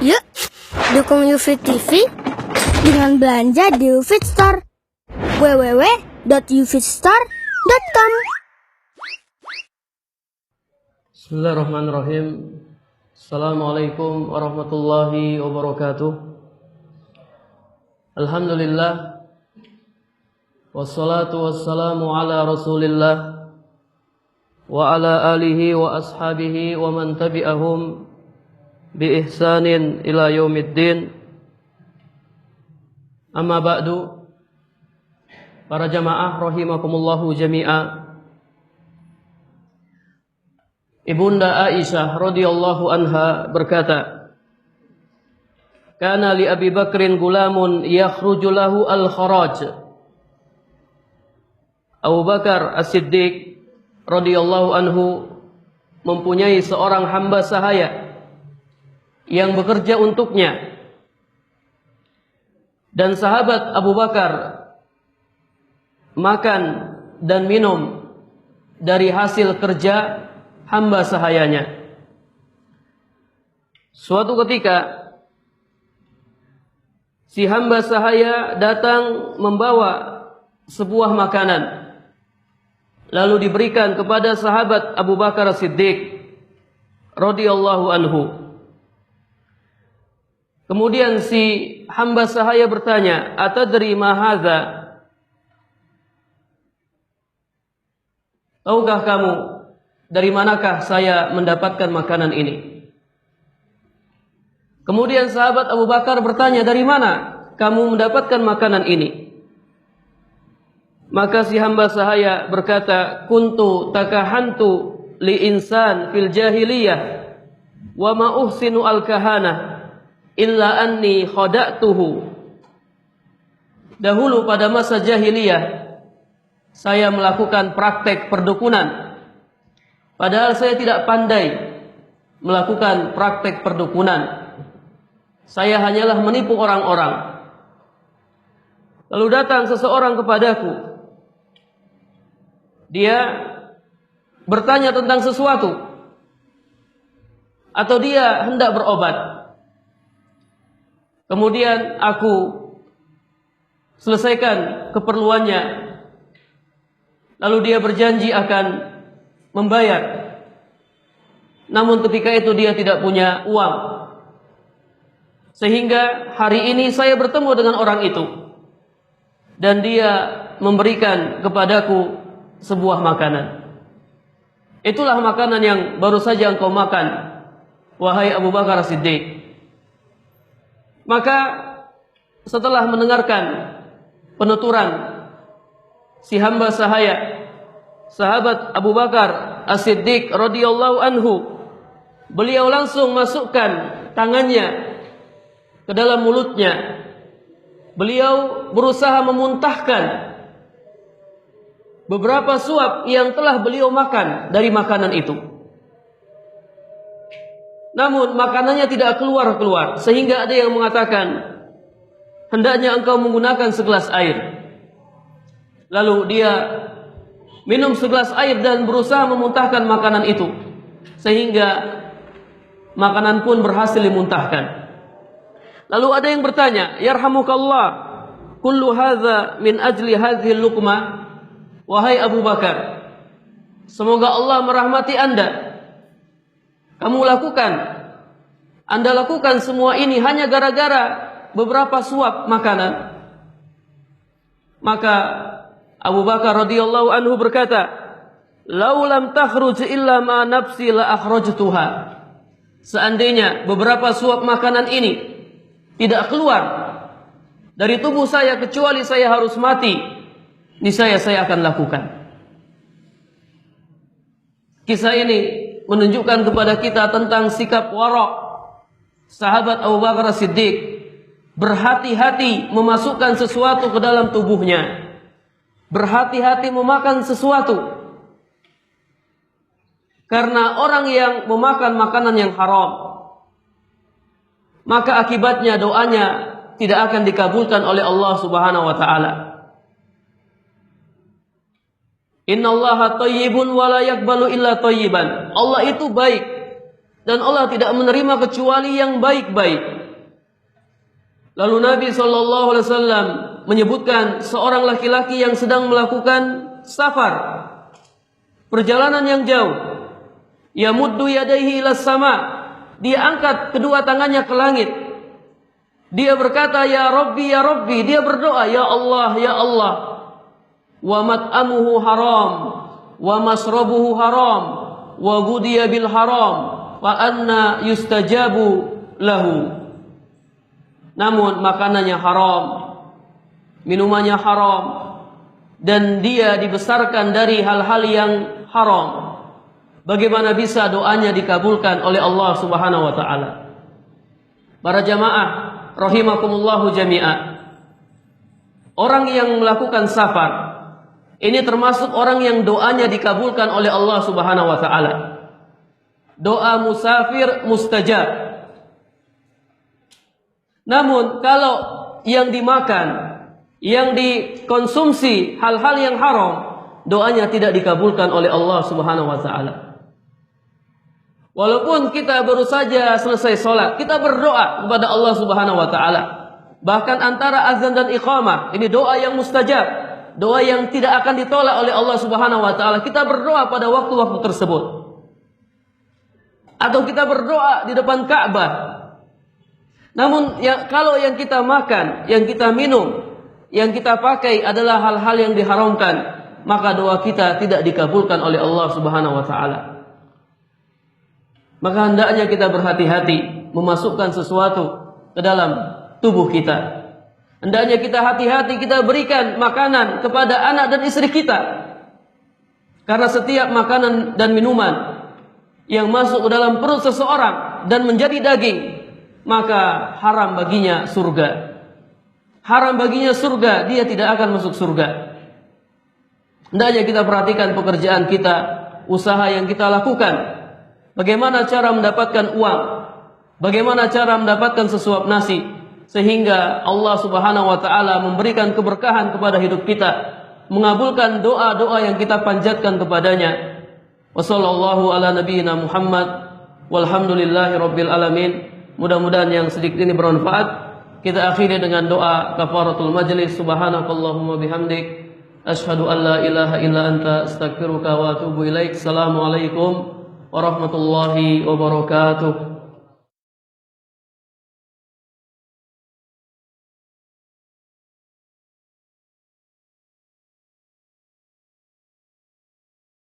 Yuk, dukung UFIT TV dengan belanja di UFIT Store. www.ufitstore.com. Bismillahirrahmanirrahim. Assalamualaikum warahmatullahi wabarakatuh. Alhamdulillah, wassalatu wassalamu ala rasulillah wa ala alihi wa ashabihi wa man tabi'ahum bi ihsanin ila yaumiddin. Amma ba'du. Para jamaah rahimakumullahu jami'a. Ibunda Aisyah radhiyallahu anha berkata, "Kana li Abi Bakrin gulamun yakhruju lahu al-kharaj." Abu Bakar As-Siddiq radhiyallahu anhu mempunyai seorang hamba sahaya yang bekerja untuknya. Dan sahabat Abu Bakar makan dan minum dari hasil kerja hamba sahayanya. Suatu ketika si hamba sahaya datang membawa sebuah makanan, lalu diberikan kepada sahabat Abu Bakar Siddiq radhiyallahu anhu. Kemudian si hamba sahaya bertanya, "Atadri ma hadza?" Tahukah kamu dari manakah saya mendapatkan makanan ini? Kemudian sahabat Abu Bakar bertanya, "Dari mana kamu mendapatkan makanan ini?" Maka si hamba sahaya berkata, "Kuntu takahantu li insan fil jahiliyah wa ma uhsinu al-kahanah illa anni khada'tuhu." Dahulu pada masa jahiliyah saya melakukan praktek perdukunan, padahal saya tidak pandai melakukan praktek perdukunan. Saya hanyalah menipu orang-orang. Lalu datang seseorang kepadaku. Dia bertanya tentang sesuatu, atau dia hendak berobat. Kemudian aku selesaikan keperluannya. Lalu dia berjanji akan membayar. Namun ketika itu dia tidak punya uang. Sehingga hari ini saya bertemu dengan orang itu. Dan dia memberikan kepadaku sebuah makanan. Itulah makanan yang baru saja engkau makan, wahai Abu Bakar Siddiq. Maka setelah mendengarkan penuturan si hamba sahaya, sahabat Abu Bakar As-Siddiq radhiyallahu anhu, beliau langsung masukkan tangannya ke dalam mulutnya. Beliau berusaha memuntahkan beberapa suap yang telah beliau makan dari makanan itu. Namun makanannya tidak keluar-keluar, sehingga ada yang mengatakan, "Hendaknya engkau menggunakan segelas air." Lalu dia minum segelas air dan berusaha memuntahkan makanan itu, sehingga makanan pun berhasil dimuntahkan. Lalu ada yang bertanya, "Yarhamukallah, kullu hadza min ajli hadhihi luqmah?" Wahai Abu Bakar, semoga Allah merahmati Anda. Anda lakukan semua ini hanya gara-gara beberapa suap makanan. Maka Abu Bakar radhiyallahu anhu berkata, "Lau lam takhruj illa ma nafsi la akhrajtuha." Seandainya beberapa suap makanan ini tidak keluar dari tubuh saya kecuali saya harus mati, niscaya saya akan lakukan. Kisah ini menunjukkan kepada kita tentang sikap wara' sahabat Abu Bakar Siddiq, berhati-hati memasukkan sesuatu ke dalam tubuhnya, berhati-hati memakan sesuatu. Karena orang yang memakan makanan yang haram, maka akibatnya doanya tidak akan dikabulkan oleh Allah Subhanahu wa taala. Innallaha thayyibun wa la yaqbalu illa thayyiban. Allah itu baik dan Allah tidak menerima kecuali yang baik-baik. Lalu Nabi SAW menyebutkan seorang laki-laki yang sedang melakukan safar, perjalanan yang jauh. Yamuddu yadaihi ilas sama, dia angkat kedua tangannya ke langit. Dia berkata, ya Rabbi, dia berdoa, ya Allah, ya Allah. Wa mat'amuhu haram, wa masrabuhu haram, wa gudiya bil haram, wa anna yustajabu lahu. Namun makanannya haram, minumannya haram, dan dia dibesarkan dari hal-hal yang haram. Bagaimana bisa doanya dikabulkan oleh Allah Subhanahu wa taala? Para jamaah rahimakumullahu jami'a. Orang yang melakukan safar ini termasuk orang yang doanya dikabulkan oleh Allah Subhanahu wa taala. Doa musafir mustajab. Namun kalau yang dimakan, yang dikonsumsi hal-hal yang haram, doanya tidak dikabulkan oleh Allah Subhanahu wa taala. Walaupun kita baru saja selesai sholat, kita berdoa kepada Allah Subhanahu wa taala. Bahkan antara azan dan iqamah, ini doa yang mustajab, doa yang tidak akan ditolak oleh Allah Subhanahu wa taala. Kita berdoa pada waktu-waktu tersebut. Atau kita berdoa di depan Ka'bah. Namun kalau yang kita makan, yang kita minum, yang kita pakai adalah hal-hal yang diharamkan, maka doa kita tidak dikabulkan oleh Allah Subhanahu wa taala. Maka hendaknya kita berhati-hati memasukkan sesuatu ke dalam tubuh kita. Hendaknya kita hati-hati kita berikan makanan kepada anak dan istri kita. Karena setiap makanan dan minuman yang masuk ke dalam perut seseorang dan menjadi daging, maka haram baginya surga. Haram baginya surga, dia tidak akan masuk surga. Hendaknya kita perhatikan pekerjaan kita, usaha yang kita lakukan. Bagaimana cara mendapatkan uang? Bagaimana cara mendapatkan sesuap nasi? Sehingga Allah Subhanahu wa taala memberikan keberkahan kepada hidup kita, mengabulkan doa-doa yang kita panjatkan kepadanya. Wassallallahu ala nabiyyina Muhammad walhamdulillahi rabbil alamin. Mudah-mudahan yang sedikit ini bermanfaat. Kita akhiri dengan doa kafaratul majlis. Subhanakallahumma bihamdik, asyhadu an la ilaha illa anta, astaghfiruka wa atubu ilaik. Assalamualaikum warahmatullahi wabarakatuh.